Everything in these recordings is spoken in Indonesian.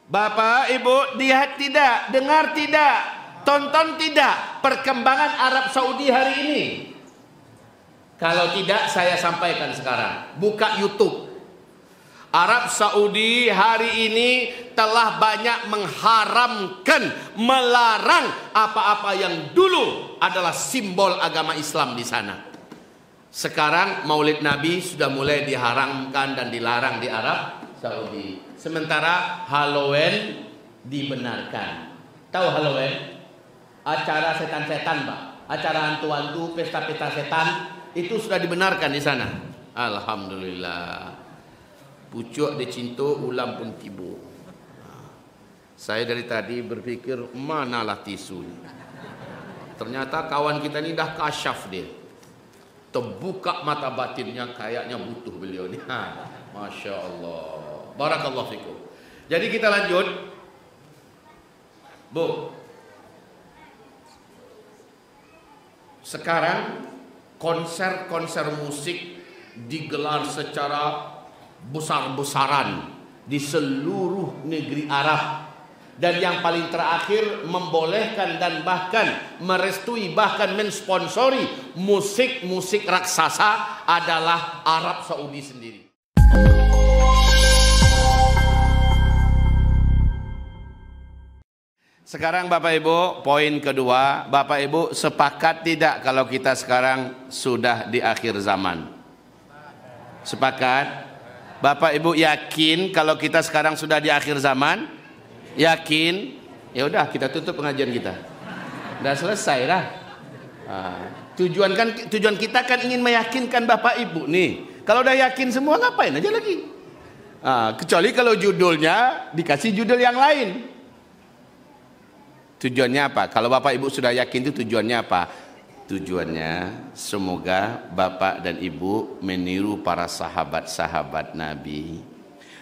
Bapak, Ibu, lihat tidak, dengar tidak, tonton tidak perkembangan Arab Saudi hari ini? Kalau tidak, saya sampaikan sekarang. Buka YouTube. Arab Saudi hari ini telah banyak mengharamkan, melarang apa-apa yang dulu adalah simbol agama Islam di sana. Sekarang Maulid Nabi sudah mulai diharamkan dan dilarang di Arab Saudi. Sementara Halloween dibenarkan. Tahu Halloween? Acara setan-setan, Pak. Acara hantu-hantu, pesta-pesta setan itu sudah dibenarkan di sana. Alhamdulillah. Pucuk dicintu, ulam pun tibu. Saya dari tadi berpikir manalah tisu. Ternyata kawan kita ini dah kasyaf dia. Terbuka mata batinnya, kayaknya butuh beliau ini. Masya Allah. Barakallahu fikum. Jadi kita lanjut. Bu, sekarang konser-konser musik digelar secara besar-besaran di seluruh negeri Arab. Dan yang paling terakhir membolehkan dan bahkan merestui, bahkan mensponsori musik-musik raksasa adalah Arab Saudi sendiri. Sekarang Bapak Ibu, poin kedua, Bapak Ibu sepakat tidak kalau kita sekarang sudah di akhir zaman? Sepakat? Bapak Ibu yakin kalau kita sekarang sudah di akhir zaman? Yakin? Ya udah, kita tutup pengajian kita. Udah selesai lah. Tujuan kita kan ingin meyakinkan Bapak Ibu nih. Kalau udah yakin semua ngapain aja lagi? Kecuali kalau judulnya dikasih judul yang lain. Tujuannya apa? Kalau Bapak Ibu sudah yakin itu tujuannya apa? Tujuannya semoga Bapak dan Ibu meniru para sahabat-sahabat Nabi.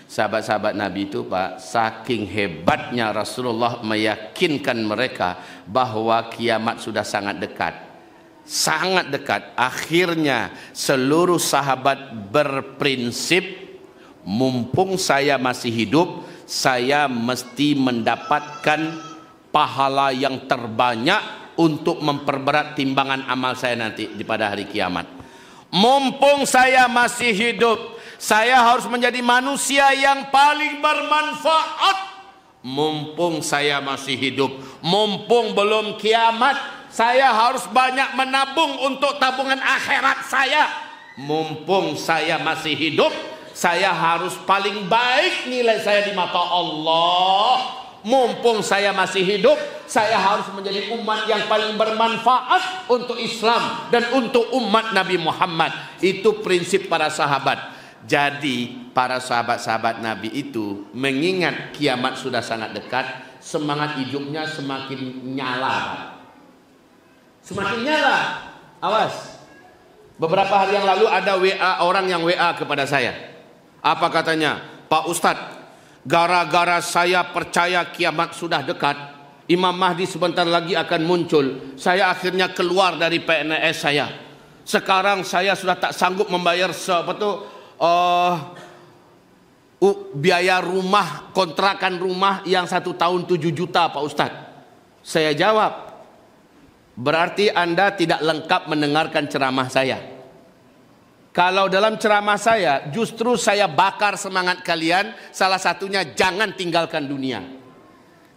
Sahabat-sahabat Nabi itu Pak, saking hebatnya Rasulullah meyakinkan mereka bahwa kiamat sudah sangat dekat. Sangat dekat. Akhirnya seluruh sahabat berprinsip, mumpung saya masih hidup, saya mesti mendapatkan pahala yang terbanyak untuk memperberat timbangan amal saya nanti di pada hari kiamat. Mumpung saya masih hidup, saya harus menjadi manusia yang paling bermanfaat. Mumpung saya masih hidup, mumpung belum kiamat, saya harus banyak menabung untuk tabungan akhirat saya. Mumpung saya masih hidup, saya harus paling baik nilai saya di mata Allah. Mumpung saya masih hidup, saya harus menjadi umat yang paling bermanfaat untuk Islam dan untuk umat Nabi Muhammad. Itu prinsip para sahabat. Jadi para sahabat-sahabat Nabi itu mengingat kiamat sudah sangat dekat, semangat hidupnya semakin nyala. Semakin nyala. Awas. Beberapa hari yang lalu ada orang yang WA kepada saya. Apa katanya? Pak Ustadz, gara-gara saya percaya kiamat sudah dekat, Imam Mahdi sebentar lagi akan muncul, saya akhirnya keluar dari PNS saya. Sekarang saya sudah tak sanggup membayar biaya rumah, kontrakan rumah yang 1 tahun 7 juta Pak Ustadz. Saya jawab, berarti Anda tidak lengkap mendengarkan ceramah saya. Kalau dalam ceramah saya, justru saya bakar semangat kalian. Salah satunya, jangan tinggalkan dunia.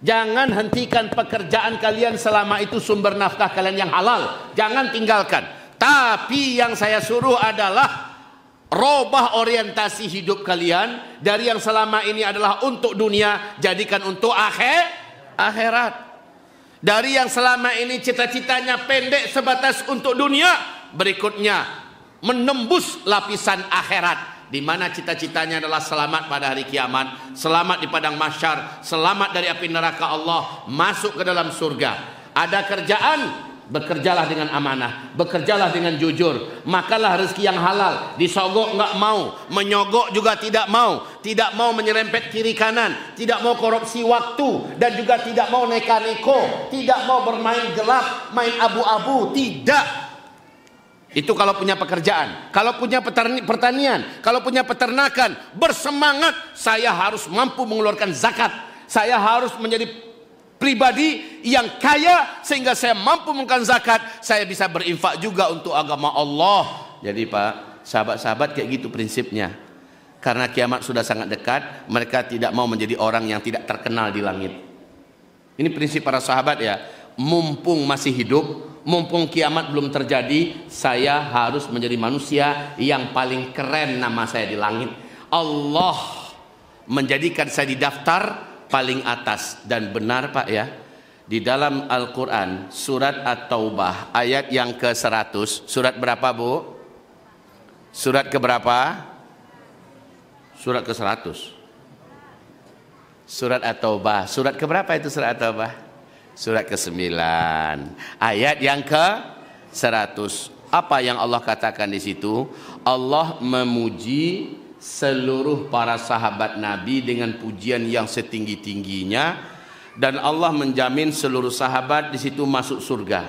Jangan hentikan pekerjaan kalian selama itu sumber nafkah kalian yang halal. Jangan tinggalkan. Tapi yang saya suruh adalah robah orientasi hidup kalian. Dari yang selama ini adalah untuk dunia, jadikan untuk akhirat. Dari yang selama ini cita-citanya pendek sebatas untuk dunia, berikutnya menembus lapisan akhirat, di mana cita-citanya adalah selamat pada hari kiamat, selamat di padang mahsyar, selamat dari api neraka Allah, masuk ke dalam surga. Ada kerjaan, bekerjalah dengan amanah, bekerjalah dengan jujur, makanlah rezeki yang halal, disogok nggak mau, menyogok juga tidak mau menyerempet kiri kanan, tidak mau korupsi waktu, dan juga tidak mau neka-neko, tidak mau bermain gelap, main abu-abu, tidak. Itu kalau punya pekerjaan. Kalau punya pertanian, kalau punya peternakan, bersemangat, saya harus mampu mengeluarkan zakat, Saya harus menjadi pribadi yang kaya sehingga saya mampu mengeluarkan zakat, saya bisa berinfak juga untuk agama Allah. Jadi Pak, sahabat-sahabat kayak gitu prinsipnya. Karena kiamat sudah sangat dekat, mereka tidak mau menjadi orang yang tidak terkenal di langit. Ini prinsip para sahabat ya. Mumpung masih hidup, mumpung kiamat belum terjadi, saya harus menjadi manusia yang paling keren nama saya di langit. Allah menjadikan saya di daftar paling atas. Dan benar Pak ya, di dalam Al-Quran surat At-Taubah ayat yang ke-100, surat berapa Bu? Surat keberapa? Surat ke-100. Surat At-Taubah. Surat keberapa itu surat At-Taubah? Surat ke-9. Ayat yang ke-100. Apa yang Allah katakan di situ? Allah memuji seluruh para sahabat Nabi dengan pujian yang setinggi-tingginya, dan Allah menjamin seluruh sahabat di situ masuk surga.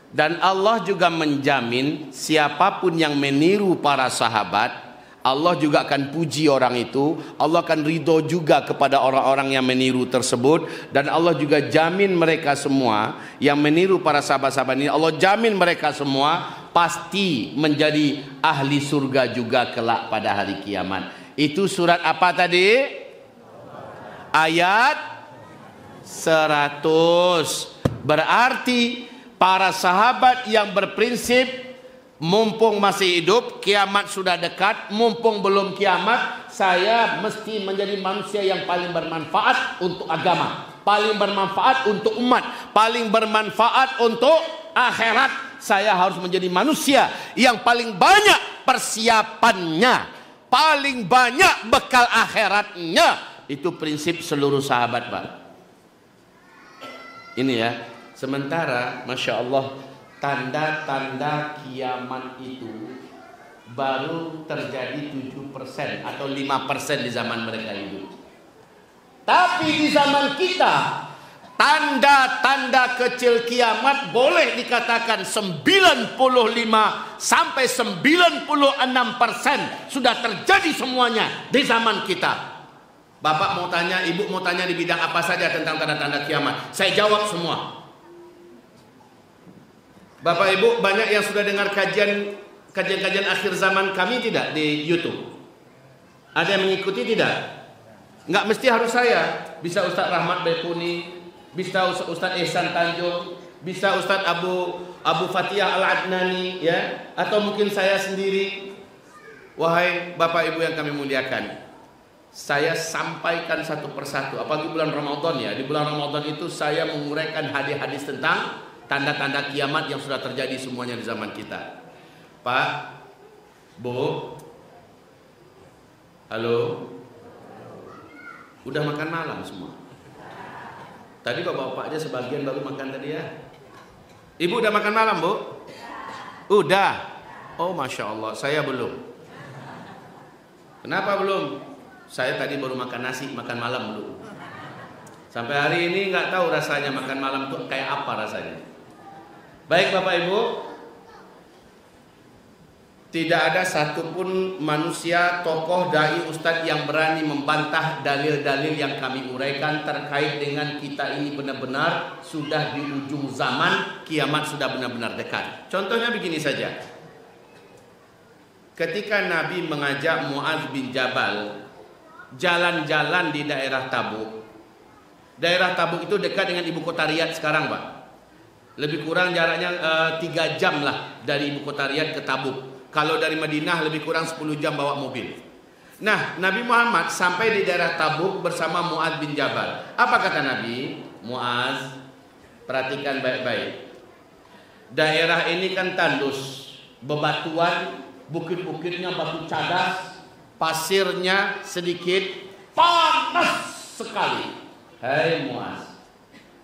Dan Allah juga menjamin siapapun yang meniru para sahabat, Allah juga akan puji orang itu. Allah akan ridho juga kepada orang-orang yang meniru tersebut. Dan Allah juga jamin mereka semua yang meniru para sahabat-sahabat ini, Allah jamin mereka semua pasti menjadi ahli surga juga kelak pada hari kiamat. Itu surat apa tadi? Ayat 100. Berarti para sahabat yang berprinsip mumpung masih hidup, kiamat sudah dekat, mumpung belum kiamat, saya mesti menjadi manusia yang paling bermanfaat untuk agama, paling bermanfaat untuk umat, paling bermanfaat untuk akhirat. Saya harus menjadi manusia yang paling banyak persiapannya, paling banyak bekal akhiratnya. Itu prinsip seluruh sahabat Pak. Ini ya. Sementara Masya Allah, tanda-tanda kiamat itu baru terjadi 7% atau 5% di zaman mereka hidup. Tapi di zaman kita, tanda-tanda kecil kiamat boleh dikatakan 95 sampai 96% sudah terjadi semuanya di zaman kita. Bapak mau tanya, ibu mau tanya di bidang apa saja tentang tanda-tanda kiamat, saya jawab semua. Bapak Ibu banyak yang sudah dengar kajian akhir zaman kami tidak di YouTube? Ada yang mengikuti tidak? Enggak mesti harus saya. Bisa Ustaz Rahmat Baikuni, bisa Ustaz Ihsan Tanjung, bisa Ustaz Abu Fatihah Al-Adnani ya, atau mungkin saya sendiri. Wahai Bapak Ibu yang kami muliakan, saya sampaikan satu persatu. Apalagi bulan Ramadan ya. Di bulan Ramadan itu saya menguraikan hadis-hadis tentang tanda-tanda kiamat yang sudah terjadi semuanya di zaman kita. Pak, Bu, halo, udah makan malam semua? Tadi bapak-bapak aja sebagian baru makan tadi ya. Ibu udah makan malam Bu? Udah. Oh Masya Allah, saya belum. Kenapa belum? Saya tadi baru makan nasi, makan malam dulu. Sampai hari ini nggak tahu rasanya makan malam itu kayak apa rasanya. Baik Bapak Ibu, tidak ada satupun manusia, tokoh, dai, ustadz yang berani membantah dalil-dalil yang kami uraikan terkait dengan kita ini benar-benar sudah di ujung zaman, kiamat sudah benar-benar dekat. Contohnya begini saja. Ketika Nabi mengajak Muaz bin Jabal jalan-jalan di daerah Tabuk. Daerah Tabuk itu dekat dengan ibu kota Riyadh sekarang Pak. Lebih kurang jaraknya 3 jam lah dari ibu kota Riyadh ke Tabuk. Kalau dari Madinah lebih kurang 10 jam bawa mobil. Nah, Nabi Muhammad sampai di daerah Tabuk bersama Muaz bin Jabal. Apa kata Nabi? Muaz, perhatikan baik-baik. Daerah ini kan tandus, bebatuan, bukit-bukitnya batu cadas, pasirnya sedikit, panas sekali. Hai Muaz,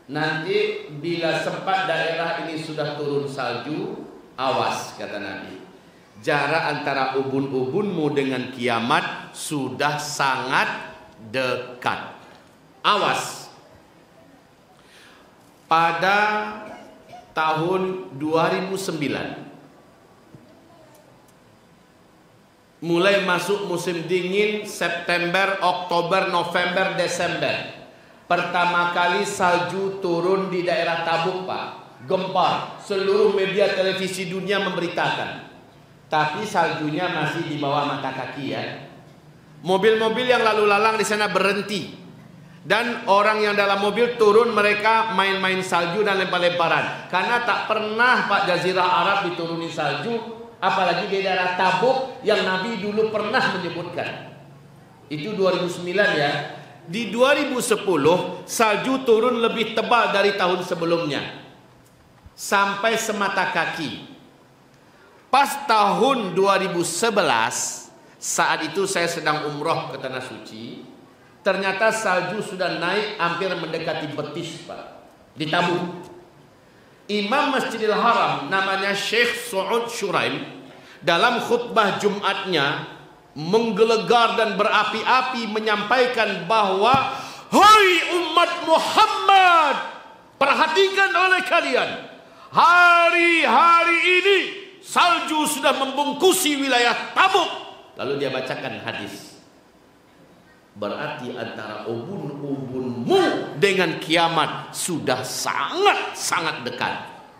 nanti bila sempat daerah ini sudah turun salju, awas kata Nabi. Jarak antara ubun-ubunmu dengan kiamat sudah sangat dekat. Awas. Pada tahun 2009 mulai masuk musim dingin, September, Oktober, November, Desember. Pertama kali salju turun di daerah Tabuk, Pak. Gempar. Seluruh media televisi dunia memberitakan. Tapi saljunya masih di bawah mata kaki ya. Mobil-mobil yang lalu lalang di sana berhenti. Dan orang yang dalam mobil turun, mereka main-main salju dan lempar-lemparan. Karena tak pernah Pak Jazirah Arab dituruni salju, apalagi di daerah Tabuk yang Nabi dulu pernah menyebutkan. Itu 2009 ya. Di 2010 salju turun lebih tebal dari tahun sebelumnya, sampai semata kaki. Pas tahun 2011, saat itu saya sedang umroh ke Tanah Suci, ternyata salju sudah naik hampir mendekati betis, Pak, di Tabuk. Imam Masjidil Haram namanya Syekh Su'ud Syuraim dalam khutbah Jumatnya menggelegar dan berapi-api menyampaikan bahwa, hai umat Muhammad, perhatikan oleh kalian, hari-hari ini salju sudah membungkusi wilayah Tabuk. Lalu dia bacakan hadis. Berarti antara ubun-ubunmu dengan kiamat sudah sangat-sangat dekat.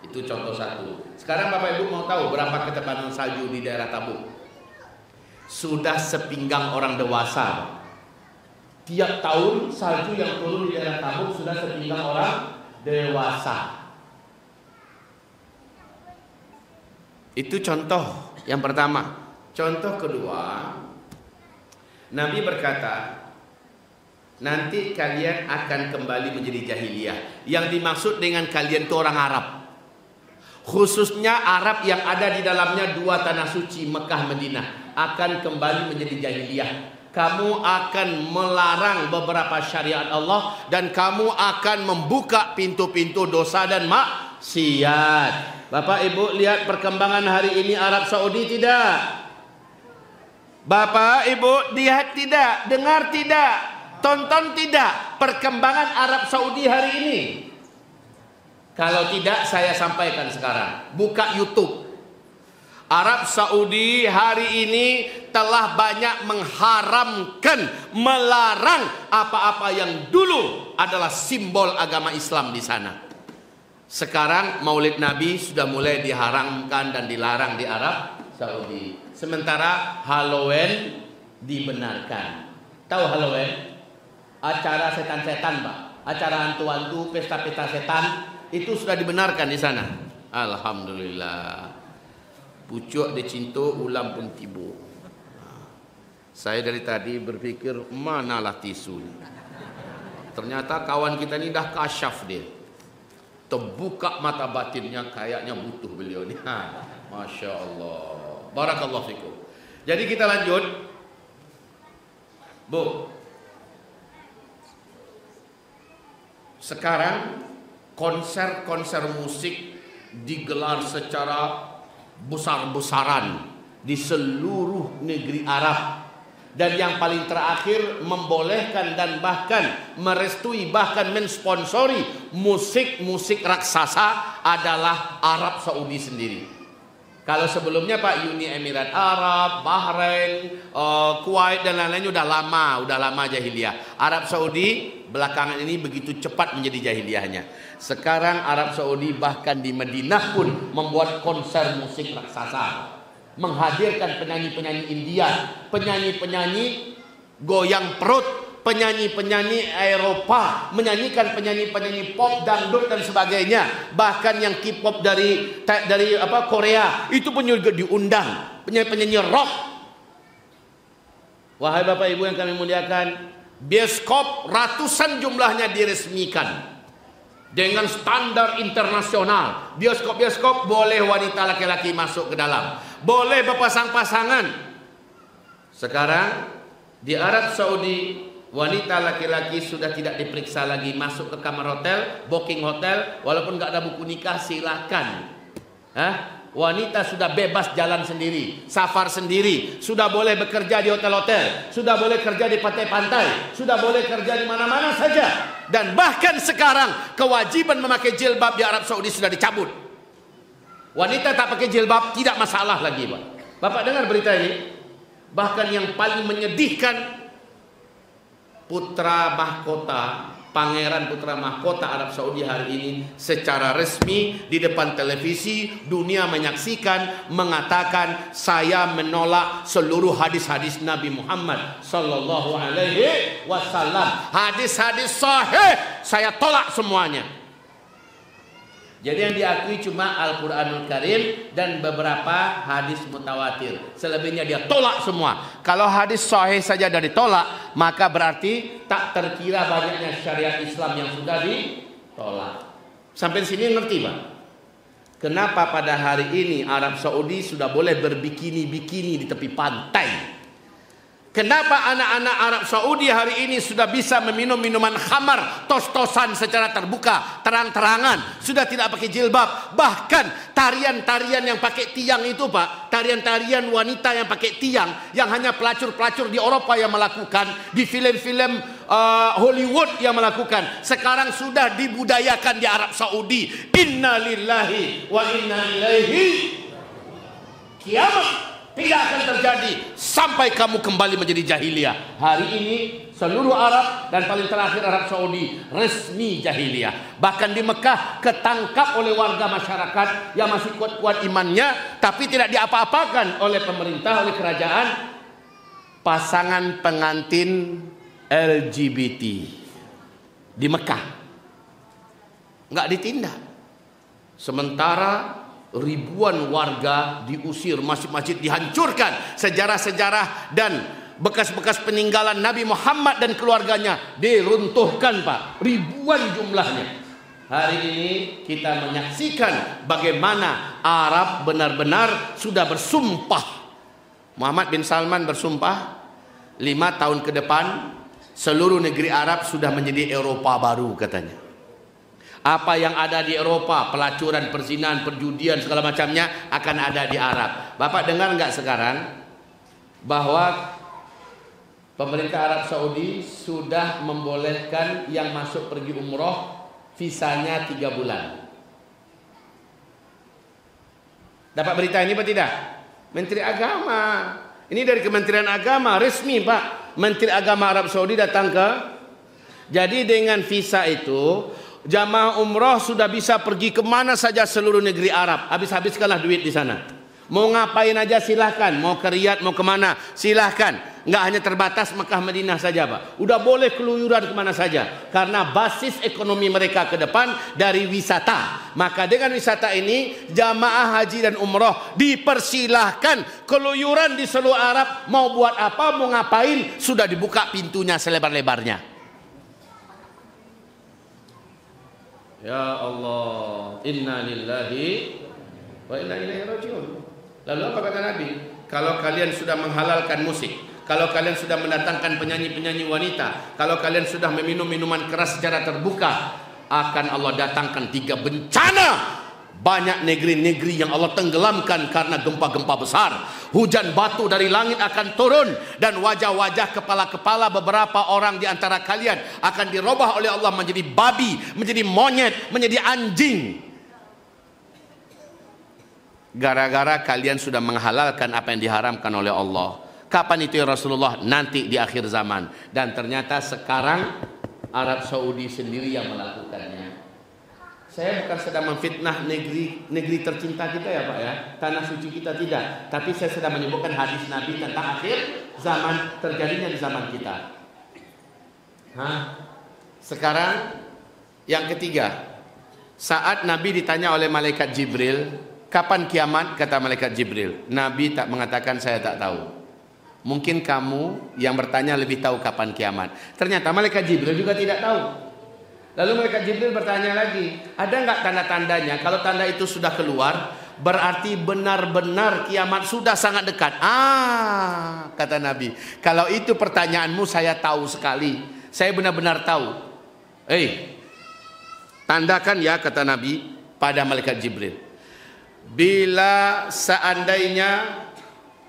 Itu contoh satu. Sekarang Bapak Ibu mau tahu berapa ketebalan salju di daerah Tabuk? Sudah sepinggang orang dewasa. Tiap tahun salju yang turun di daerah Tabuk sudah sepinggang orang dewasa. Itu contoh yang pertama. Contoh kedua, Nabi berkata, nanti kalian akan kembali menjadi jahiliyah. Yang dimaksud dengan kalian itu orang Arab, khususnya Arab yang ada di dalamnya dua tanah suci, Mekah, Madinah, akan kembali menjadi jahiliyah. Kamu akan melarang beberapa syariat Allah, dan kamu akan membuka pintu-pintu dosa dan maksiat. Bapak Ibu lihat perkembangan hari ini Arab Saudi tidak? Bapak Ibu lihat tidak? Dengar tidak? Tonton tidak perkembangan Arab Saudi hari ini? Kalau tidak, saya sampaikan sekarang. Buka YouTube. Arab Saudi hari ini telah banyak mengharamkan, melarang apa-apa yang dulu adalah simbol agama Islam di sana. Sekarang Maulid Nabi sudah mulai diharamkan dan dilarang di Arab Saudi. Sementara Halloween dibenarkan. Tahu Halloween? Acara setan-setan, Pak. Acara hantu-hantu, pesta-pesta setan, itu sudah dibenarkan di sana. Alhamdulillah. Pucuk dicintu, ulam pun tibu. Saya dari tadi berpikir, manalah tisu. Ternyata kawan kita ini dah kasyaf dia. Terbuka mata batinnya, kayaknya butuh beliau ni. Masya Allah. Barakallahu fikum. Jadi kita lanjut. Bu. Sekarang konser-konser musik digelar secara besar-besaran di seluruh negeri Arab. Dan yang paling terakhir membolehkan dan bahkan merestui, bahkan mensponsori musik-musik raksasa adalah Arab Saudi sendiri. Kalau sebelumnya Pak, Uni Emirat Arab, Bahrain, Kuwait dan lain-lain udah lama jahiliyah. Arab Saudi belakangan ini begitu cepat menjadi jahiliyahnya. Sekarang Arab Saudi bahkan di Madinah pun membuat konser musik raksasa, menghadirkan penyanyi-penyanyi India, penyanyi-penyanyi goyang perut, penyanyi-penyanyi Eropa, menyanyikan penyanyi-penyanyi pop, dangdut dan sebagainya. Bahkan yang K-pop dari Korea itu pun juga diundang, penyanyi-penyanyi rock. Wahai Bapak Ibu yang kami muliakan, bioskop ratusan jumlahnya diresmikan dengan standar internasional. Bioskop-bioskop boleh wanita laki-laki masuk ke dalam, boleh berpasang-pasangan. Sekarang di Arab Saudi, wanita laki-laki sudah tidak diperiksa lagi masuk ke kamar hotel, booking hotel, walaupun nggak ada buku nikah silakan. Wanita sudah bebas jalan sendiri, safar sendiri, sudah boleh bekerja di hotel-hotel, sudah boleh kerja di pantai-pantai, sudah boleh kerja di mana-mana saja. Dan bahkan sekarang kewajiban memakai jilbab di Arab Saudi sudah dicabut. Wanita tak pakai jilbab tidak masalah lagi, Pak. Bapak dengar berita ini? Bahkan yang paling menyedihkan, putra mahkota Pangeran putra mahkota Arab Saudi hari ini secara resmi di depan televisi dunia menyaksikan mengatakan, saya menolak seluruh hadis-hadis Nabi Muhammad sallallahu alaihi wasallam. Hadis-hadis sahih saya tolak semuanya. Jadi yang diakui cuma Al-Quranul Karim dan beberapa hadis mutawatir. Selebihnya dia tolak semua. Kalau hadis sahih saja dari tolak, maka berarti tak terkira banyaknya syariat Islam yang sudah ditolak. Sampai sini ngerti Pak? Kenapa pada hari ini Arab Saudi sudah boleh berbikini-bikini di tepi pantai? Kenapa anak-anak Arab Saudi hari ini sudah bisa meminum minuman khamar, tos-tosan secara terbuka, terang-terangan, sudah tidak pakai jilbab. Bahkan tarian-tarian yang pakai tiang itu Pak, tarian-tarian wanita yang pakai tiang, yang hanya pelacur-pelacur di Eropa yang melakukan, di film-film Hollywood yang melakukan, sekarang sudah dibudayakan di Arab Saudi. Inna lillahi wa inna ilaihi. Kiamat tidak akan terjadi sampai kamu kembali menjadi jahiliyah. Hari ini seluruh Arab dan paling terakhir Arab Saudi resmi jahiliyah. Bahkan di Mekah ketangkap oleh warga masyarakat yang masih kuat-kuat imannya, tapi tidak diapa-apakan oleh pemerintah, oleh kerajaan, pasangan pengantin LGBT di Mekah nggak ditindak. Sementara ribuan warga diusir, masjid-masjid dihancurkan, sejarah-sejarah dan bekas-bekas peninggalan Nabi Muhammad dan keluarganya diruntuhkan Pak, ribuan jumlahnya. Hari ini kita menyaksikan bagaimana Arab benar-benar sudah bersumpah. Muhammad bin Salman bersumpah 5 tahun ke depan seluruh negeri Arab sudah menjadi Eropa baru katanya. Apa yang ada di Eropa, pelacuran, perzinahan, perjudian, segala macamnya akan ada di Arab. Bapak dengar nggak sekarang bahwa pemerintah Arab Saudi sudah membolehkan yang masuk pergi umroh visanya 3 bulan. Dapat berita ini apa tidak? Menteri Agama. Ini dari Kementerian Agama resmi Pak. Menteri Agama Arab Saudi datang ke. Jadi dengan visa itu jamaah umroh sudah bisa pergi kemana saja seluruh negeri Arab. Habis-habiskanlah duit di sana. Mau ngapain aja silahkan. Mau ke Riyadh, mau kemana silahkan. Nggak hanya terbatas Mekah Madinah saja Pak. Udah boleh keluyuran kemana saja. Karena basis ekonomi mereka ke depan dari wisata. Maka dengan wisata ini jamaah haji dan umroh dipersilahkan keluyuran di seluruh Arab. Mau buat apa, mau ngapain, sudah dibuka pintunya selebar-lebarnya. Ya Allah, inna lillahi wa inna ilaihi rajiun. Lalu apa kata Nabi? Kalau kalian sudah menghalalkan musik, kalau kalian sudah mendatangkan penyanyi-penyanyi wanita, kalau kalian sudah meminum minuman keras secara terbuka, akan Allah datangkan 3 bencana. Banyak negeri-negeri yang Allah tenggelamkan karena gempa-gempa besar. Hujan batu dari langit akan turun. Dan wajah-wajah kepala-kepala beberapa orang di antara kalian akan dirubah oleh Allah menjadi babi, menjadi monyet, menjadi anjing. Gara-gara kalian sudah menghalalkan apa yang diharamkan oleh Allah. Kapan itu ya Rasulullah? Nanti di akhir zaman. Dan ternyata sekarang Arab Saudi sendiri yang melakukannya. Saya bukan sedang memfitnah negeri tercinta kita ya Pak ya, tanah suci kita tidak. Tapi saya sedang menyebutkan hadis Nabi tentang akhir zaman terjadinya di zaman kita. Sekarang yang ketiga, saat Nabi ditanya oleh malaikat Jibril, kapan kiamat? Kata malaikat Jibril, Nabi tak mengatakan saya tak tahu. Mungkin kamu yang bertanya lebih tahu kapan kiamat. Ternyata malaikat Jibril juga tidak tahu. Lalu malaikat Jibril bertanya lagi, ada nggak tanda-tandanya? Kalau tanda itu sudah keluar, berarti benar-benar kiamat sudah sangat dekat. Kata Nabi, kalau itu pertanyaanmu saya tahu sekali. Saya benar-benar tahu. Tandakan ya, kata Nabi pada malaikat Jibril. Bila seandainya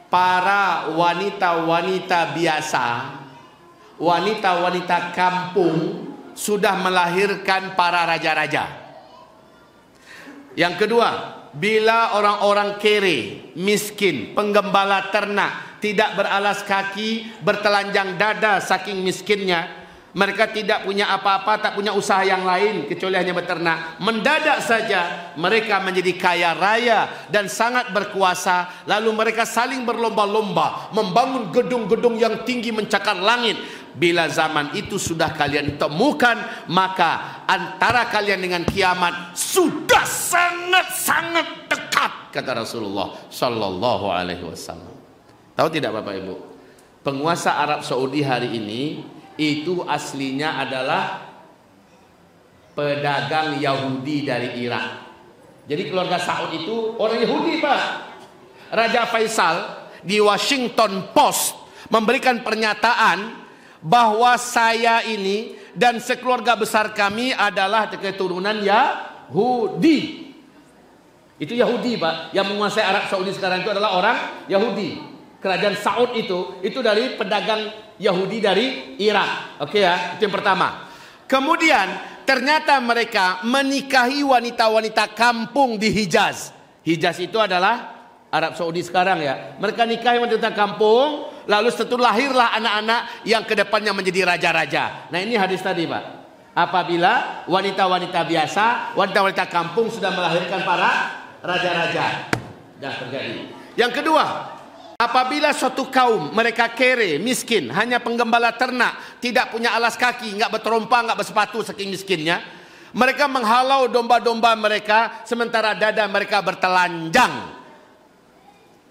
para wanita-wanita biasa, wanita-wanita kampung sudah melahirkan para raja-raja. Yang kedua, bila orang-orang kere, miskin, penggembala ternak, tidak beralas kaki, bertelanjang dada saking miskinnya, Mereka tidak punya apa-apa, tak punya usaha yang lain kecuali hanya beternak. Mendadak saja mereka menjadi kaya raya dan sangat berkuasa. Lalu mereka saling berlomba-lomba membangun gedung-gedung yang tinggi mencakar langit. Bila zaman itu sudah kalian temukan, maka antara kalian dengan kiamat sudah sangat-sangat dekat, kata Rasulullah sallallahu alaihi wasallam. Tahu tidak Bapak Ibu? Penguasa Arab Saudi hari ini itu aslinya adalah pedagang Yahudi dari Irak. Jadi keluarga Saud itu orang Yahudi, Pak. Raja Faisal di Washington Post memberikan pernyataan bahwa saya ini dan sekeluarga besar kami adalah keturunan Yahudi. Itu Yahudi, Pak. Yang menguasai Arab Saudi sekarang itu adalah orang Yahudi. Kerajaan Saud itu dari pedagang Yahudi dari Irak. Oke ya, itu yang pertama. Kemudian ternyata mereka menikahi wanita-wanita kampung di Hijaz. Hijaz itu adalah Arab Saudi sekarang ya. Mereka nikahi wanita kampung, lalu setelah lahirlah anak-anak yang kedepannya menjadi raja-raja. Nah ini hadis tadi, Pak. Apabila wanita-wanita biasa, wanita-wanita kampung sudah melahirkan para raja-raja. Dah terjadi. Yang kedua, apabila suatu kaum mereka kere, miskin, hanya penggembala ternak, tidak punya alas kaki, nggak berterompa, nggak bersepatu saking miskinnya, mereka menghalau domba-domba mereka sementara dada mereka bertelanjang.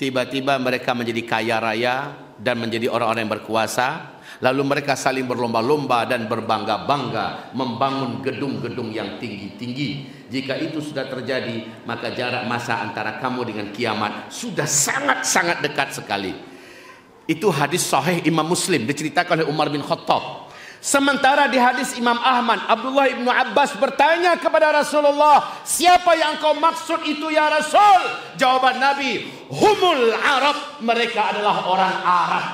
Tiba-tiba mereka menjadi kaya raya dan menjadi orang-orang yang berkuasa. Lalu mereka saling berlomba-lomba dan berbangga-bangga membangun gedung-gedung yang tinggi-tinggi. Jika itu sudah terjadi, maka jarak masa antara kamu dengan kiamat sudah sangat-sangat dekat sekali. Itu hadis sahih Imam Muslim, diceritakan oleh Umar bin Khattab. Sementara di hadis Imam Ahmad, Abdullah ibnu Abbas bertanya kepada Rasulullah, siapa yang kau maksud itu ya Rasul? Jawaban Nabi, humul Arab, mereka adalah orang Arab.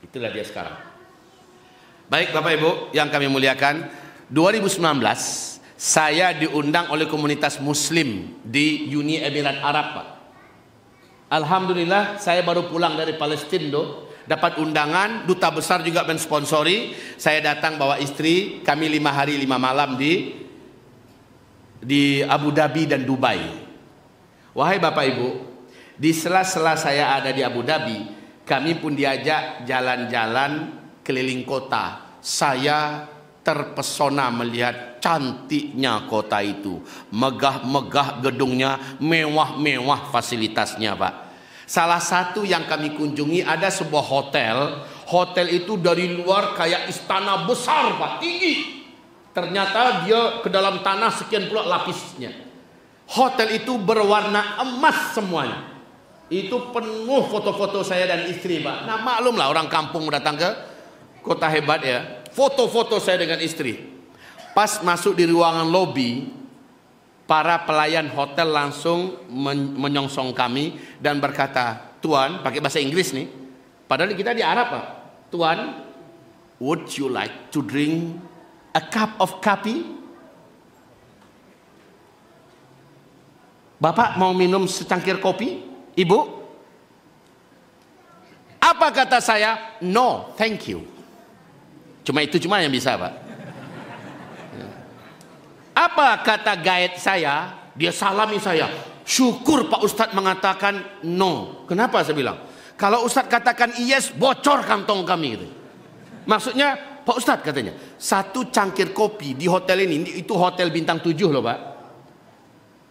Itulah dia sekarang. Baik Bapak Ibu yang kami muliakan, 2019 saya diundang oleh komunitas muslim di Uni Emirat Arab, Pak. Alhamdulillah saya baru pulang dari Palestina, dapat undangan, duta besar juga mensponsori. Saya datang bawa istri, kami 5 hari 5 malam di Abu Dhabi dan Dubai. Wahai Bapak Ibu, di sela-sela saya ada di Abu Dhabi, kami pun diajak jalan-jalan keliling kota. Saya terpesona melihat cantiknya kota itu. Megah-megah gedungnya, mewah-mewah fasilitasnya, Pak. Salah satu yang kami kunjungi ada sebuah hotel. Hotel itu dari luar kayak istana besar, Pak, tinggi. Ternyata dia ke dalam tanah sekian pula lapisnya. Hotel itu berwarna emas semuanya. Itu penuh foto-foto saya dan istri, Pak. Nah maklumlah orang kampung datang ke kota hebat ya. Foto-foto saya dengan istri. Pas masuk di ruangan lobi, para pelayan hotel langsung menyongsong kami dan berkata, Tuan, pakai bahasa Inggris nih. Padahal kita di Arab, Pak. Tuan, would you like to drink a cup of coffee? Bapak mau minum secangkir kopi? Ibu? Apa kata saya? No, thank you. Cuma yang bisa, Pak. Apa kata guide saya? Dia salami saya. Syukur Pak Ustadz mengatakan no. Kenapa saya bilang? Kalau Ustadz katakan yes, bocor kantong kami gitu. Maksudnya Pak Ustadz katanya, satu cangkir kopi di hotel ini, itu hotel bintang 7 loh, Pak.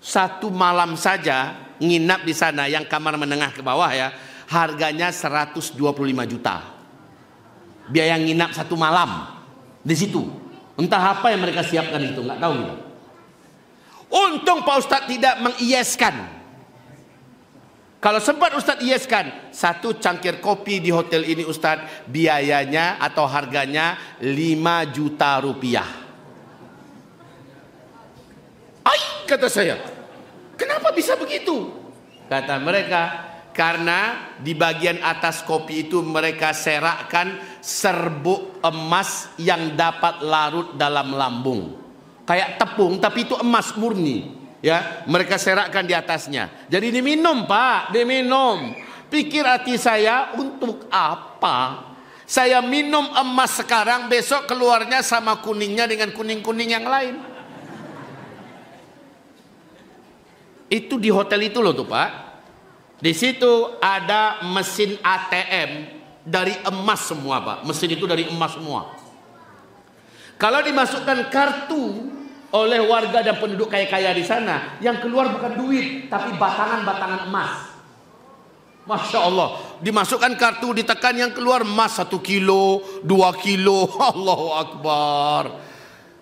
Satu malam saja nginap di sana yang kamar menengah ke bawah ya, harganya 125 juta. Biaya nginap satu malam di situ. Entah apa yang mereka siapkan itu, nggak tahu kita. Untung Pak Ustadz tidak mengieskan. Kalau sempat Ustadz ieskan, satu cangkir kopi di hotel ini Ustadz biayanya atau harganya 5 juta rupiah. Ai, kata saya, kenapa bisa begitu? Kata mereka, karena di bagian atas kopi itu mereka serakkan serbuk emas yang dapat larut dalam lambung. Kayak tepung tapi itu emas murni. Ya, mereka serakkan di atasnya. Jadi diminum, Pak, diminum. Pikir hati saya, untuk apa Saya minum emas sekarang, besok keluarnya sama kuningnya dengan kuning-kuning yang lain. Itu di hotel itu loh tuh Pak. Di situ ada mesin ATM dari emas semua Pak. Mesin itu dari emas semua. Kalau dimasukkan kartu oleh warga dan penduduk kaya-kaya di sana, yang keluar bukan duit, tapi batangan-batangan emas. Masya Allah, dimasukkan kartu, ditekan, yang keluar emas 1 kilo, 2 kilo. Allahu Akbar.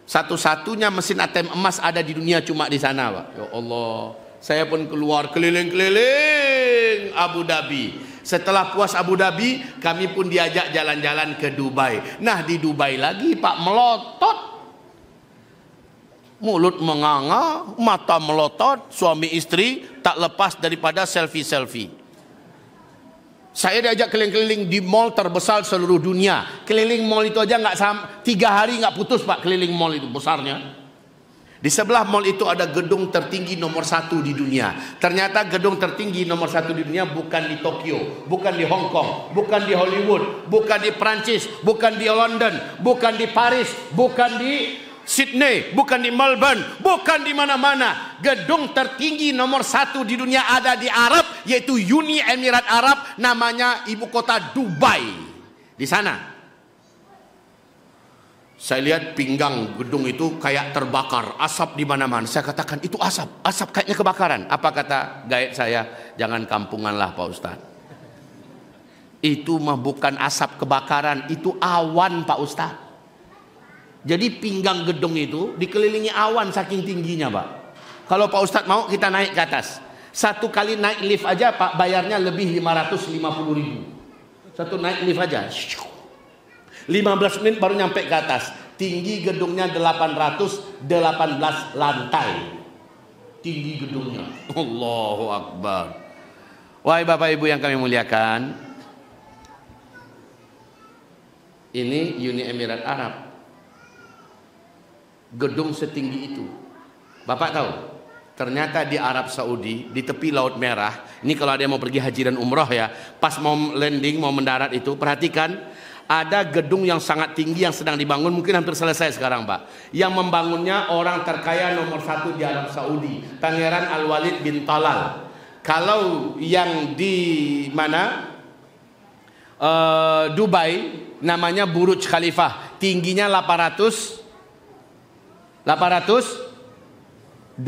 Satu-satunya mesin ATM emas ada di dunia cuma di sana Pak. Ya Allah, saya pun keluar keliling-keliling Abu Dhabi. Setelah puas Abu Dhabi, kami pun diajak jalan-jalan ke Dubai. Nah di Dubai lagi Pak, melotot, mulut menganga, mata melotot, suami istri tak lepas daripada selfie-selfie. Saya diajak keliling-keliling di mall terbesar seluruh dunia. Keliling mall itu aja nggak 3 hari nggak putus Pak, keliling mall itu besarnya. Di sebelah mall itu ada gedung tertinggi nomor 1 di dunia. Ternyata gedung tertinggi nomor 1 di dunia bukan di Tokyo, bukan di Hong Kong, bukan di Hollywood, bukan di Prancis, bukan di London, bukan di Paris, bukan di Sydney, bukan di Melbourne, bukan di mana-mana. Gedung tertinggi nomor 1 di dunia ada di Arab, yaitu Uni Emirat Arab, namanya ibu kota Dubai. Di sana saya lihat pinggang gedung itu kayak terbakar, asap di mana-mana. Saya katakan itu asap kayaknya kebakaran. Apa kata guide saya? Jangan kampungan lah Pak Ustadz. Itu mah bukan asap kebakaran, itu awan Pak Ustadz. Jadi pinggang gedung itu dikelilingi awan saking tingginya Pak. Kalau Pak Ustadz mau kita naik ke atas. 1 kali naik lift aja Pak, bayarnya lebih 550.000. Satu naik lift aja. 15 menit baru nyampe ke atas. Tinggi gedungnya 818 lantai. Tinggi gedungnya. Allahu Akbar. Wahai Bapak Ibu yang kami muliakan, ini Uni Emirat Arab. Gedung setinggi itu. Bapak tahu? Ternyata di Arab Saudi, di tepi Laut Merah, ini kalau ada yang mau pergi haji dan umroh ya, pas mau landing, mau mendarat itu, perhatikan, ada gedung yang sangat tinggi yang sedang dibangun, mungkin hampir selesai sekarang Pak. Yang membangunnya orang terkaya nomor 1 di Arab Saudi, Pangeran Al-Walid bin Talal. Kalau yang di mana? Dubai, namanya Burj Khalifah, tingginya 828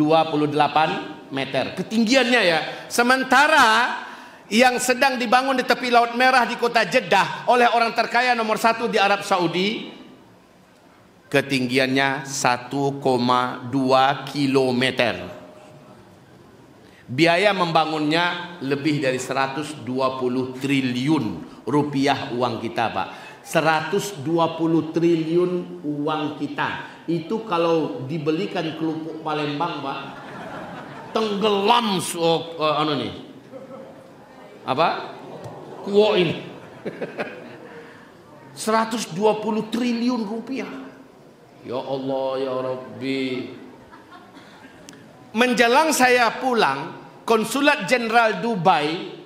meter ketinggiannya ya. Sementara yang sedang dibangun di tepi Laut Merah di kota Jeddah oleh orang terkaya nomor 1 di Arab Saudi, ketinggiannya 1,2 kilometer. Biaya membangunnya lebih dari 120 triliun rupiah uang kita Pak. 120 triliun uang kita. Itu kalau dibelikan kerupuk Palembang Pak, tenggelam kuo ini. 120 triliun rupiah. Ya Allah ya Rabbi. Menjelang saya pulang, Konsulat Jenderal Dubai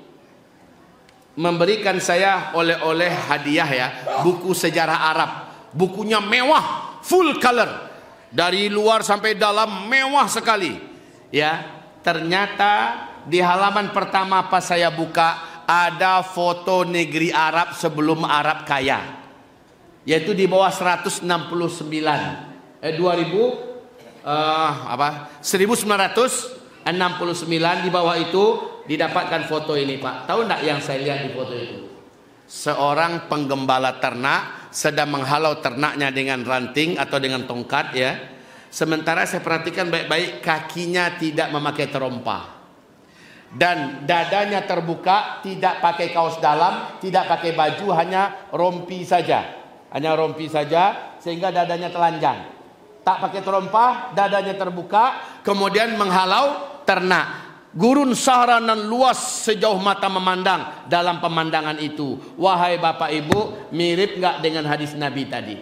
memberikan saya oleh-oleh hadiah ya, buku sejarah Arab. Bukunya mewah, full color, dari luar sampai dalam mewah sekali. Ya, ternyata di halaman pertama pas saya buka ada foto negeri Arab sebelum Arab kaya, yaitu di bawah 1969 di bawah itu didapatkan foto ini Pak. Tahu enggak yang saya lihat di foto itu? Seorang penggembala ternak sedang menghalau ternaknya dengan ranting atau dengan tongkat ya. Sementara saya perhatikan baik-baik, kakinya tidak memakai terompa. Dan dadanya terbuka, tidak pakai kaos dalam, tidak pakai baju, hanya rompi saja. Hanya rompi saja sehingga dadanya telanjang. Tak pakai terompa, dadanya terbuka, kemudian menghalau ternak. Gurun sahranan luas sejauh mata memandang dalam pemandangan itu. Wahai Bapak Ibu, mirip nggak dengan hadis Nabi tadi?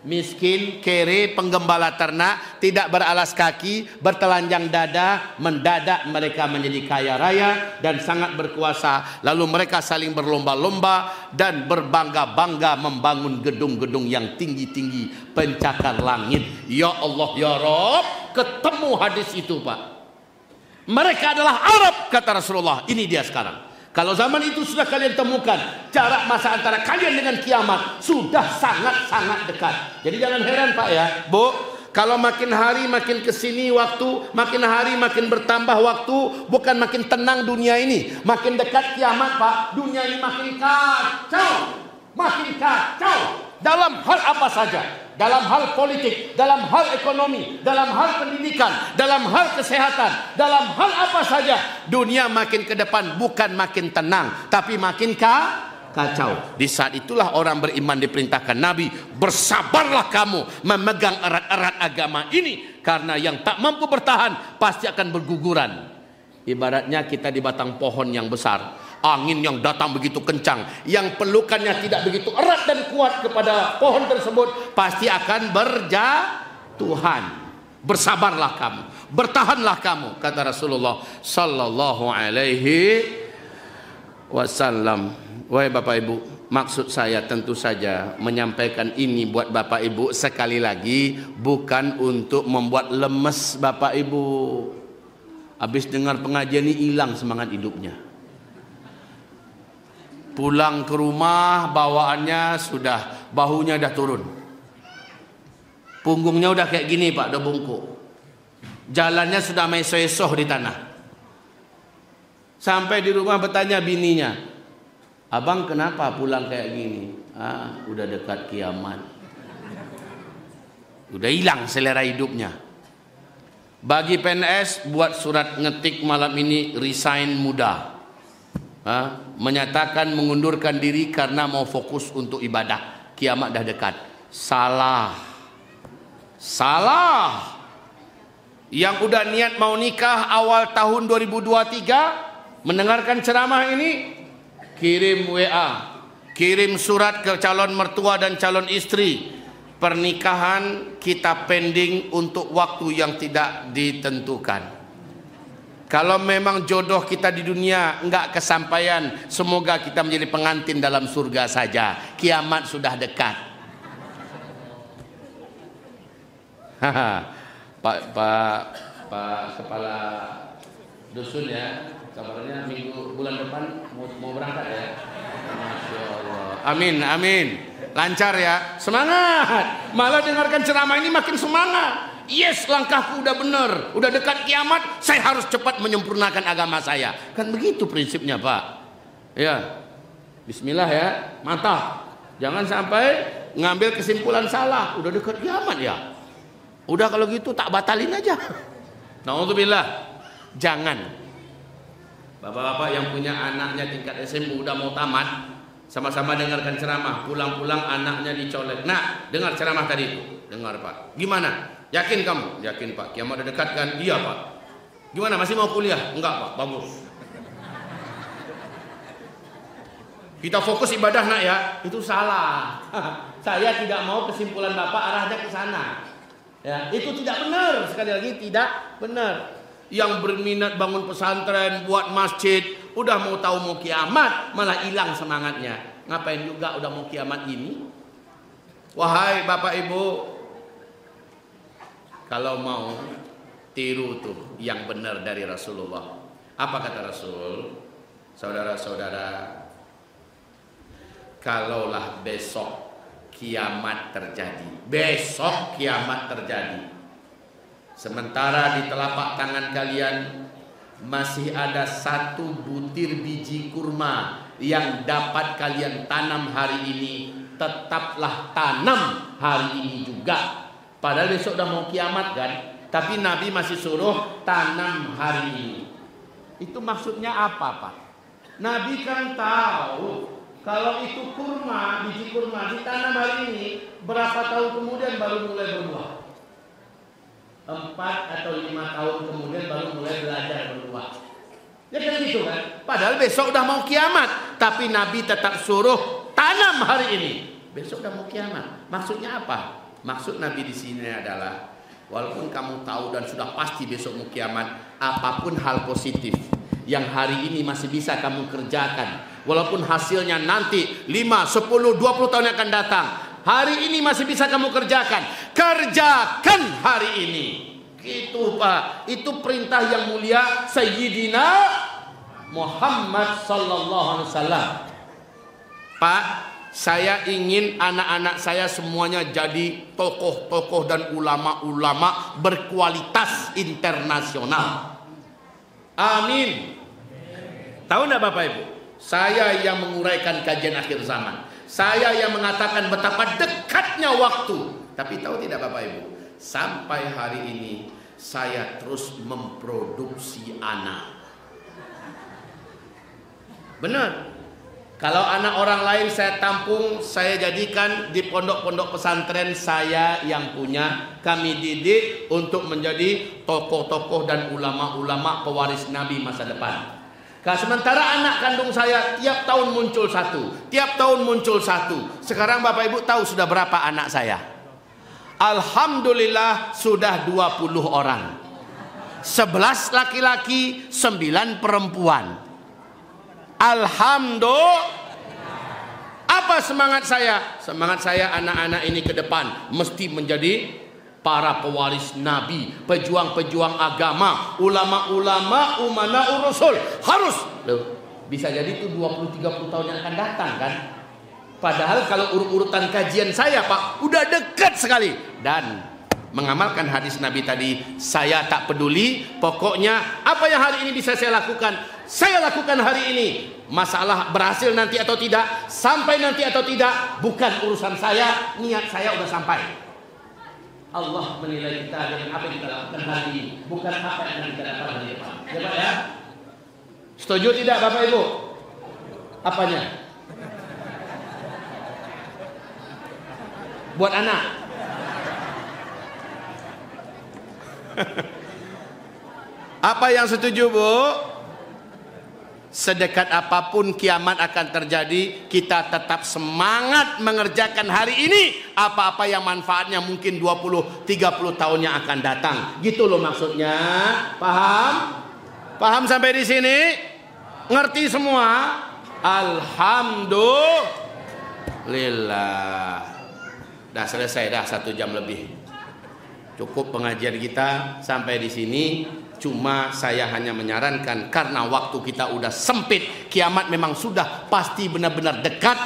miskin, kere, penggembala ternak, tidak beralas kaki, bertelanjang dada, mendadak mereka menjadi kaya raya dan sangat berkuasa. Lalu mereka saling berlomba-lomba dan berbangga-bangga membangun gedung-gedung yang tinggi-tinggi, pencakar langit. Ya Allah, ya Rabb, ketemu hadis itu, Pak. Mereka adalah Arab, kata Rasulullah. Ini dia sekarang. Kalau zaman itu sudah kalian temukan, jarak masa antara kalian dengan kiamat sudah sangat-sangat dekat. Jadi jangan heran Pak ya, Bu, kalau makin hari makin kesini waktu, makin hari makin bertambah waktu, bukan makin tenang dunia ini, makin dekat kiamat Pak, dunia ini makin kacau, makin kacau. Dalam hal apa saja, dalam hal politik, dalam hal ekonomi, dalam hal pendidikan, dalam hal kesehatan, dalam hal apa saja, dunia makin ke depan bukan makin tenang, tapi makin kacau. Di saat itulah orang beriman diperintahkan Nabi, bersabarlah kamu memegang erat-erat agama ini, karena yang tak mampu bertahan pasti akan berguguran. Ibaratnya kita di batang pohon yang besar, angin yang datang begitu kencang, yang pelukannya tidak begitu erat dan kuat kepada pohon tersebut, pasti akan berjatuhan. Bersabarlah kamu, bertahanlah kamu, kata Rasulullah sallallahu alaihi wasallam. Wahai Bapak Ibu, maksud saya tentu saja menyampaikan ini buat Bapak Ibu sekali lagi, bukan untuk membuat lemes Bapak Ibu. Habis dengar pengajian ini hilang semangat hidupnya. Pulang ke rumah bawaannya sudah, bahunya dah turun. Punggungnya udah kayak gini Pak, udah bungkuk. Jalannya sudah mesoh-esoh di tanah. Sampai di rumah bertanya bininya, abang kenapa pulang kayak gini? Ah, udah dekat kiamat. Udah hilang selera hidupnya. Bagi PNS, buat surat ngetik malam ini, resign muda. Menyatakan mengundurkan diri karena mau fokus untuk ibadah. Kiamat dah dekat. Salah. Salah. Yang udah niat mau nikah awal tahun 2023, mendengarkan ceramah ini, kirim WA, kirim surat ke calon mertua dan calon istri. Pernikahan kita pending untuk waktu yang tidak ditentukan. Kalau memang jodoh kita di dunia enggak kesampaian, semoga kita menjadi pengantin dalam surga saja. Kiamat sudah dekat. Pak kepala dusun ya, kabarnya bulan depan mau berangkat ya. Masya Allah. Amin, amin. Lancar ya, semangat. Malah dengarkan ceramah ini makin semangat. Yes, langkahku udah benar, udah dekat kiamat, saya harus cepat menyempurnakan agama saya. Kan begitu prinsipnya Pak. Ya, bismillah ya, mantap. Jangan sampai ngambil kesimpulan salah, udah dekat kiamat ya. Udah kalau gitu tak batalin aja. Na'udzubillah. Jangan. Bapak-bapak yang punya anaknya tingkat SMP udah mau tamat, sama-sama dengarkan ceramah, pulang-pulang anaknya dicolek. Nah, dengar ceramah tadi itu. Dengar Pak. Gimana? Yakin kamu? Yakin Pak. Kiamat udah dekat kan? Iya Pak. Gimana? Masih mau kuliah? Enggak Pak. Bagus. Kita fokus ibadah nak ya. Itu salah. Saya tidak mau kesimpulan Bapak arahnya ke sana. Ya, itu tidak benar. Sekali lagi tidak benar. Yang berminat bangun pesantren, buat masjid, udah mau tahu mau kiamat, malah hilang semangatnya. Ngapain juga udah mau kiamat ini? Wahai Bapak Ibu, kalau mau tiru tuh yang benar dari Rasulullah. Apa kata Rasul? Saudara-saudara, kalaulah besok kiamat terjadi, besok kiamat terjadi, sementara di telapak tangan kalian masih ada satu butir biji kurma yang dapat kalian tanam hari ini, tetaplah tanam hari ini juga. Padahal besok udah mau kiamat kan, tapi Nabi masih suruh tanam hari ini. Itu maksudnya apa Pak? Nabi kan tahu kalau itu kurma, biji kurma ditanam hari ini, berapa tahun kemudian baru mulai berbuah? 4 atau 5 tahun kemudian baru mulai belajar berbuah. Ya kan gitu kan? Padahal besok udah mau kiamat, tapi Nabi tetap suruh tanam hari ini. Besok udah mau kiamat. Maksudnya apa? Maksud Nabi di sini adalah walaupun kamu tahu dan sudah pasti besok mau kiamat, apapun hal positif yang hari ini masih bisa kamu kerjakan, walaupun hasilnya nanti 5, 10, 20 tahun yang akan datang, hari ini masih bisa kamu kerjakan. Kerjakan hari ini. Gitu Pak. Itu perintah yang mulia Sayyidina Muhammad sallallahu alaihi wasallam. Pak, saya ingin anak-anak saya semuanya jadi tokoh-tokoh dan ulama-ulama berkualitas internasional. Amin. Tahu enggak Bapak Ibu? Saya yang menguraikan kajian akhir zaman. Saya yang mengatakan betapa dekatnya waktu. Tapi tahu tidak Bapak Ibu? Sampai hari ini saya terus memproduksi anak. Benar. Kalau anak orang lain saya tampung, saya jadikan di pondok-pondok pesantren saya yang punya, kami didik untuk menjadi tokoh-tokoh dan ulama-ulama pewaris Nabi masa depan. Sementara anak kandung saya tiap tahun muncul satu, tiap tahun muncul satu. Sekarang Bapak Ibu tahu sudah berapa anak saya? Alhamdulillah sudah 20 orang. 11 laki-laki, 9 perempuan. Alhamdulillah. Apa semangat saya? Semangat saya anak-anak ini ke depan mesti menjadi para pewaris Nabi, pejuang-pejuang agama, ulama-ulama, umana'ur rasul. Harus. Loh, bisa jadi itu 20-30 tahun yang akan datang kan? Padahal kalau urutan kajian saya Pak, udah dekat sekali. Dan mengamalkan hadis Nabi tadi, saya tak peduli, pokoknya apa yang hari ini bisa saya lakukan, saya lakukan hari ini. Masalah berhasil nanti atau tidak, sampai nanti atau tidak, bukan urusan saya, niat saya udah sampai. Allah menilai kita dengan apa yang kita lakukan hari ini, bukan apa yang akan kita dapat hari depan. Ya Pak ya? Setuju tidak Bapak Ibu? Apanya? Buat anak. Apa yang setuju Bu? Sedekat apapun kiamat akan terjadi, kita tetap semangat mengerjakan hari ini apa-apa yang manfaatnya mungkin 20-30 tahun yang akan datang. Gitu loh maksudnya. Paham? Paham sampai di sini? Ngerti semua? Alhamdulillah. Dah selesai dah 1 jam lebih. Cukup pengajian kita sampai di sini. Cuma saya hanya menyarankan karena waktu kita udah sempit, kiamat memang sudah pasti benar-benar dekat,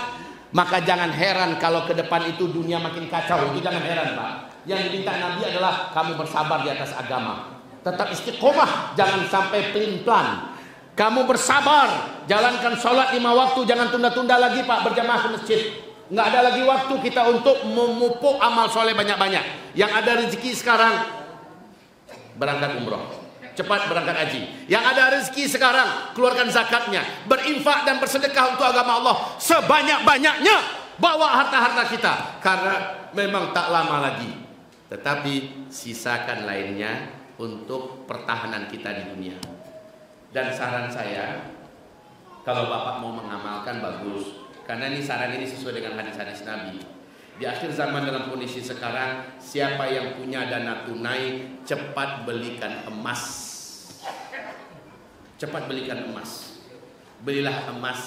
maka jangan heran kalau ke depan itu dunia makin kacau. Itu jangan heran Pak. Yang diminta Nabi adalah kamu bersabar di atas agama, tetap istiqomah, jangan sampai pelin-pelan. Kamu bersabar, jalankan sholat 5 waktu, jangan tunda-tunda lagi Pak berjamaah ke masjid. Nggak ada lagi waktu kita untuk memupuk amal soleh banyak-banyak. Yang ada rezeki sekarang berangkat umroh, cepat berangkat haji. Yang ada rezeki sekarang keluarkan zakatnya, berinfak dan bersedekah untuk agama Allah sebanyak-banyaknya. Bawa harta-harta kita karena memang tak lama lagi. Tetapi sisakan lainnya untuk pertahanan kita di dunia. Dan saran saya, kalau Bapak mau mengamalkan bagus, karena ini saran ini sesuai dengan hadis-hadis Nabi. Di akhir zaman dalam kondisi sekarang, siapa yang punya dana tunai, cepat belikan emas. Cepat belikan emas. Belilah emas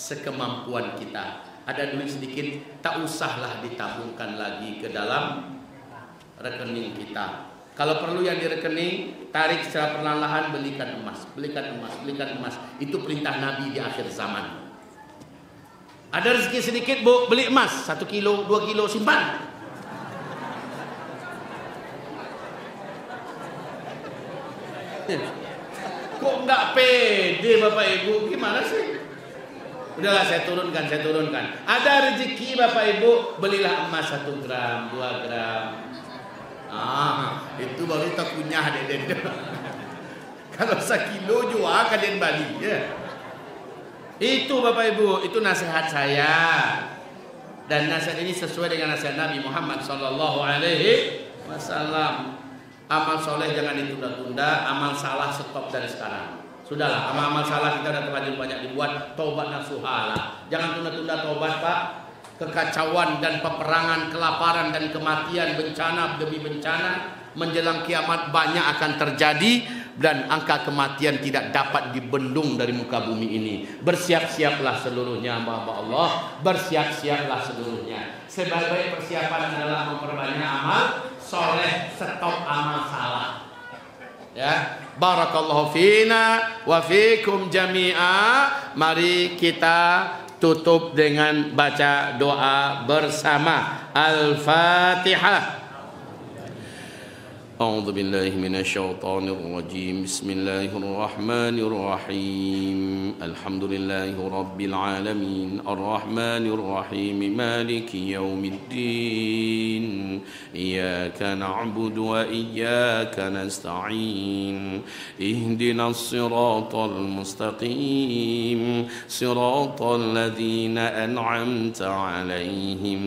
sekemampuan kita. Ada duit sedikit, tak usahlah ditabungkan lagi ke dalam rekening kita. Kalau perlu yang di rekening, tarik secara perlahan-lahan, belikan emas. Belikan emas, belikan emas. Itu perintah Nabi di akhir zaman. Ada rezeki sedikit Bu, beli emas 1 kilo, 2 kilo, simpan. Kok nggak pede Bapak Ibu? Gimana sih? Udahlah saya turunkan. Ada rezeki Bapak Ibu, belilah emas 1 gram, 2 gram. Itu baru kita punya Den. Kalau 1 kilo jual ke Den Bali ya. Itu Bapak Ibu, itu nasihat saya. Dan nasihat ini sesuai dengan nasihat Nabi Muhammad sallallahu alaihi wasallam. Amal soleh jangan ditunda-tunda, amal salah stop dari sekarang. Sudahlah, amal-amal salah kita udah terlanjur banyak dibuat, taubat nasuhala. Jangan tunda-tunda taubat Pak. kekacauan dan peperangan, kelaparan dan kematian, bencana demi bencana menjelang kiamat banyak akan terjadi, dan angka kematian tidak dapat dibendung dari muka bumi ini. Bersiap-siaplah seluruhnya hamba-hamba Allah, bersiap-siaplah seluruhnya. Sebagai persiapan adalah memperbanyak amal soleh, stop amal salah. Ya, barakallahu fina wa fikum jami'a. Mari kita tutup dengan baca doa bersama. Al-Fatihah. أعوذ بالله من الشيطان الرجيم بسم الله الرحمن الرحيم الحمد لله رب العالمين الرحمن الرحيم مالك يوم الدين إياك نعبد وإياك نستعين اهدنا الصراط المستقيم صراط الذين أنعمت عليهم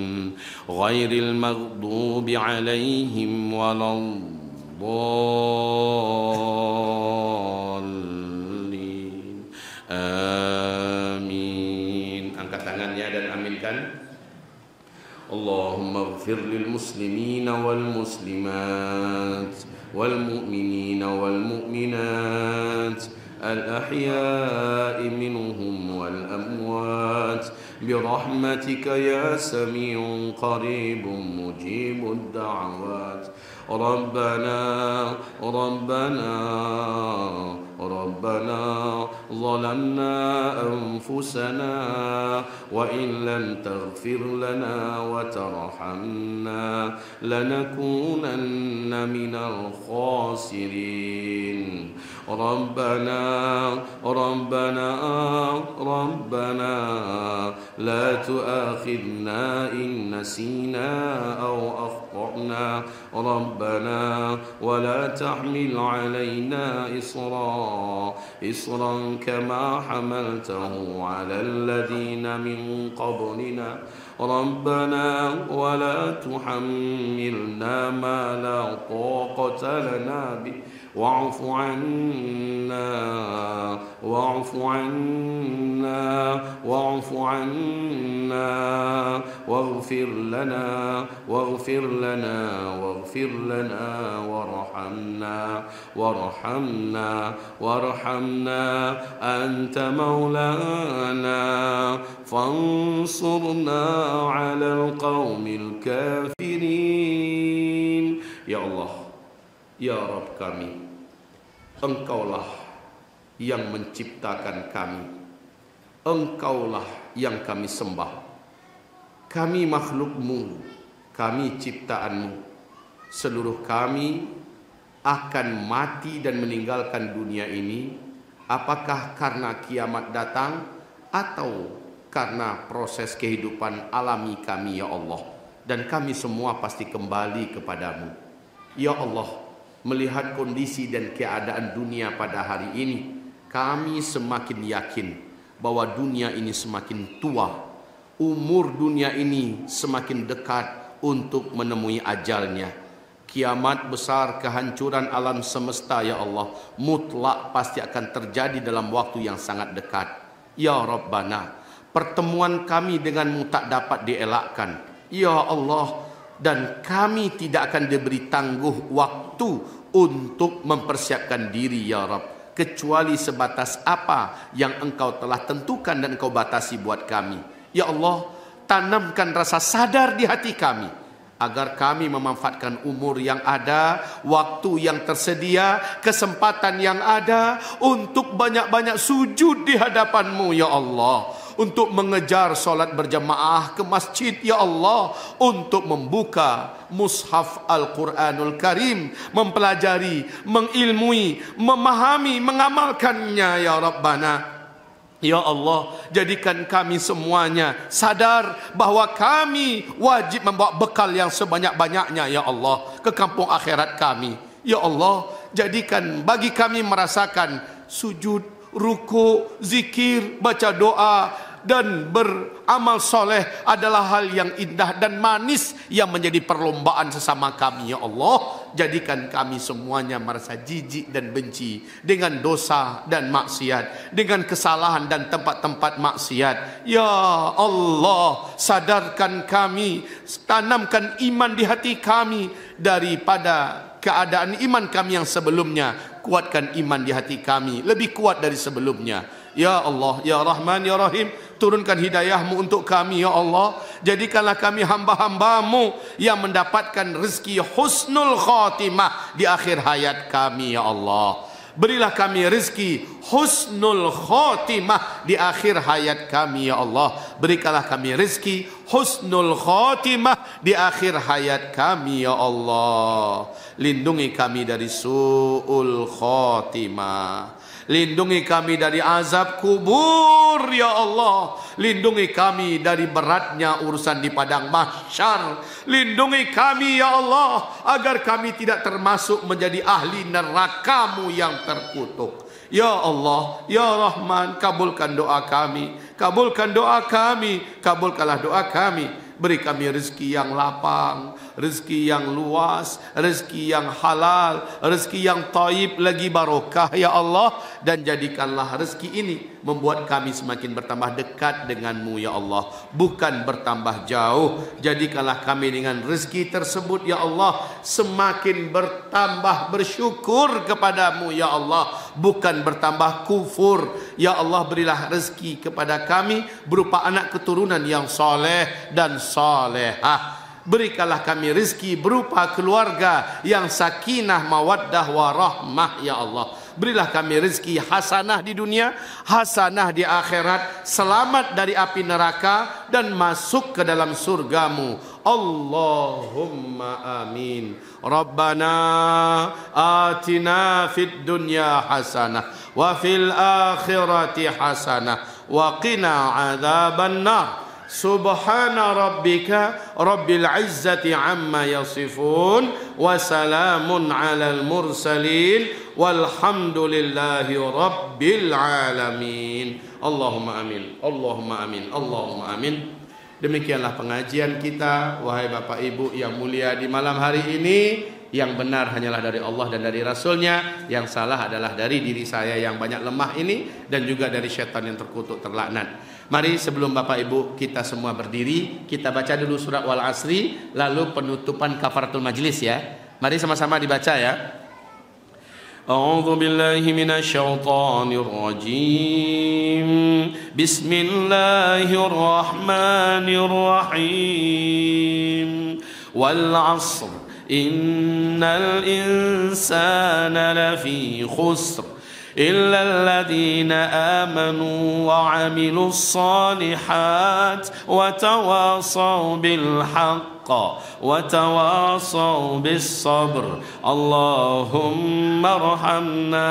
غير المغضوب عليهم ولا الضالين آمين. Angkat tangannya dan aminkan. Allahumma ighfir lil muslimina wal muslimat wal mu'minina wal mu'minat al-ahya'i minhum wal amwat برحمتك يا سميع قريب مجيب الدعوات ربنا ظلمنا أنفسنا وإن لم تغفر لنا وترحمنا لنكونن من الخاسرين ربنا لا تؤاخذنا إن نسينا أو أخطأنا ربنا ولا تحمل علينا إصرا كما حملته على الذين من قبلنا ربنا ولا تحملنا ما لا طاقة لنا به واعف عنا واغفر لنا وارحمنا أنت مولانا فانصرنا على القوم الكافرين. Ya Allah, ya Rabb kami, Engkaulah yang menciptakan kami, Engkaulah yang kami sembah. Kami makhluk-Mu, kami ciptaan-Mu. Seluruh kami akan mati dan meninggalkan dunia ini, apakah karena kiamat datang atau karena proses kehidupan alami kami, ya Allah. Dan kami semua pasti kembali kepadamu. Ya Allah, melihat kondisi dan keadaan dunia pada hari ini, kami semakin yakin bahwa dunia ini semakin tua, umur dunia ini semakin dekat untuk menemui ajalnya. Kiamat besar, kehancuran alam semesta, ya Allah, mutlak pasti akan terjadi dalam waktu yang sangat dekat. Ya Rabbana, pertemuan kami denganmu tak dapat dielakkan, ya Allah, dan kami tidak akan diberi tangguh waktu untuk mempersiapkan diri, ya Rabb, kecuali sebatas apa yang Engkau telah tentukan dan Engkau batasi buat kami. Ya Allah, tanamkan rasa sadar di hati kami, agar kami memanfaatkan umur yang ada, waktu yang tersedia, kesempatan yang ada untuk banyak-banyak sujud di hadapan-Mu, ya Allah, untuk mengejar solat berjamaah ke masjid, ya Allah, untuk membuka mushaf Al-Quranul Karim, mempelajari, mengilmui, memahami, mengamalkannya, ya Rabbana. Ya Allah, jadikan kami semuanya sadar bahwa kami wajib membawa bekal yang sebanyak-banyaknya, ya Allah, ke kampung akhirat kami. Ya Allah, jadikan bagi kami merasakan sujud, ruku, zikir, baca doa, dan beramal soleh adalah hal yang indah dan manis yang menjadi perlombaan sesama kami, ya Allah. jadikan kami semuanya merasa jijik dan benci dengan dosa dan maksiat, dengan kesalahan dan tempat-tempat maksiat. Ya Allah, sadarkan kami, tanamkan iman di hati kami daripada keadaan iman kami yang sebelumnya. Kuatkan iman di hati kami lebih kuat dari sebelumnya. Ya Allah, Ya Rahman, Ya Rahim, turunkan hidayahmu untuk kami, Ya Allah. Jadikanlah kami hamba-hambamu yang mendapatkan rezeki husnul khatimah di akhir hayat kami, Ya Allah. Berilah kami rezeki husnul khatimah di akhir hayat kami, Ya Allah. Berikanlah kami rezeki husnul khatimah di akhir hayat kami, Ya Allah. Lindungi kami dari su'ul khatimah. Lindungi kami dari azab kubur, Ya Allah. Lindungi kami dari beratnya urusan di padang mahsyar. Lindungi kami, Ya Allah, agar kami tidak termasuk menjadi ahli neraka-Mu yang terkutuk. Ya Allah, Ya Rahman, kabulkan doa kami. Kabulkan doa kami. Kabulkanlah doa kami. Beri kami rezeki yang lapang, rezeki yang luas, rezeki yang halal, rezeki yang taib lagi barokah, Ya Allah. Dan jadikanlah rezeki ini membuat kami semakin bertambah dekat dengan-Mu, Ya Allah, bukan bertambah jauh. Jadikanlah kami dengan rezeki tersebut, Ya Allah, semakin bertambah bersyukur kepadamu, Ya Allah, bukan bertambah kufur. Ya Allah, berilah rezeki kepada kami berupa anak keturunan yang soleh dan salehah. Berikanlah kami rezeki berupa keluarga yang sakinah, mawaddah, warahmah, Ya Allah. Berilah kami rezeki hasanah di dunia, hasanah di akhirat, selamat dari api neraka dan masuk ke dalam surga-Mu. Allahumma amin. Rabbana atina fid dunya hasanah wa fil akhirati hasanah wa qina adzaban nar. Subhana rabbika rabbil izzati amma yasifun wa salamun alal mursalin walhamdulillahi rabbil alamin. Allahumma amin. Allahumma amin. Allahumma amin. Demikianlah pengajian kita, wahai Bapak Ibu yang mulia, di malam hari ini. Yang benar hanyalah dari Allah dan dari Rasulnya, yang salah adalah dari diri saya yang banyak lemah ini, dan juga dari syaitan yang terkutuk terlaknat. Mari sebelum Bapak Ibu kita semua berdiri, kita baca dulu surat Wal Asri, lalu penutupan kafaratul majlis, ya. Mari sama-sama dibaca, ya. A'udzu billahi minasyaitonir rajim. Bismillahirrahmanirrahim. Wal 'asr innal insana lafi khusr إلا الذين آمنوا وعملوا الصالحات وتواصوا بالحق وتواصوا بالصبر اللهم ارحمنا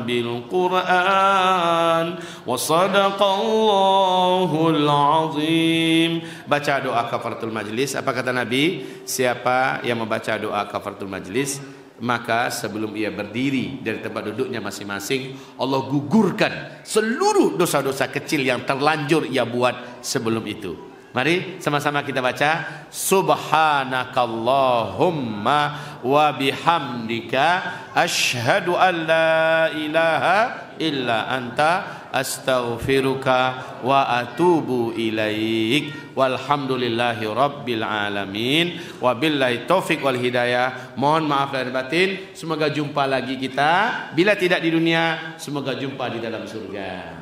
بالقرآن وصدق الله العظيم. Baca doa kafaratul majlis. Apa kata Nabi? Siapa yang membaca doa kafaratul majlis, maka sebelum ia berdiri dari tempat duduknya masing-masing, Allah gugurkan seluruh dosa-dosa kecil yang terlanjur ia buat sebelum itu. Mari sama-sama kita baca. Subhanakallahumma wa bihamdika asyhadu an la ilaha illa anta astaghfiruka wa atubu ilaik. Walhamdulillahi rabbil alamin. Wabillahi taufik wal hidayah. Mohon maaf lahir batin. Semoga jumpa lagi kita. Bila tidak di dunia, semoga jumpa di dalam surga.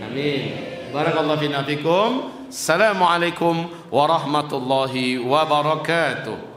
Amin. Barakallahu fiikum. Assalamualaikum warahmatullahi wabarakatuh.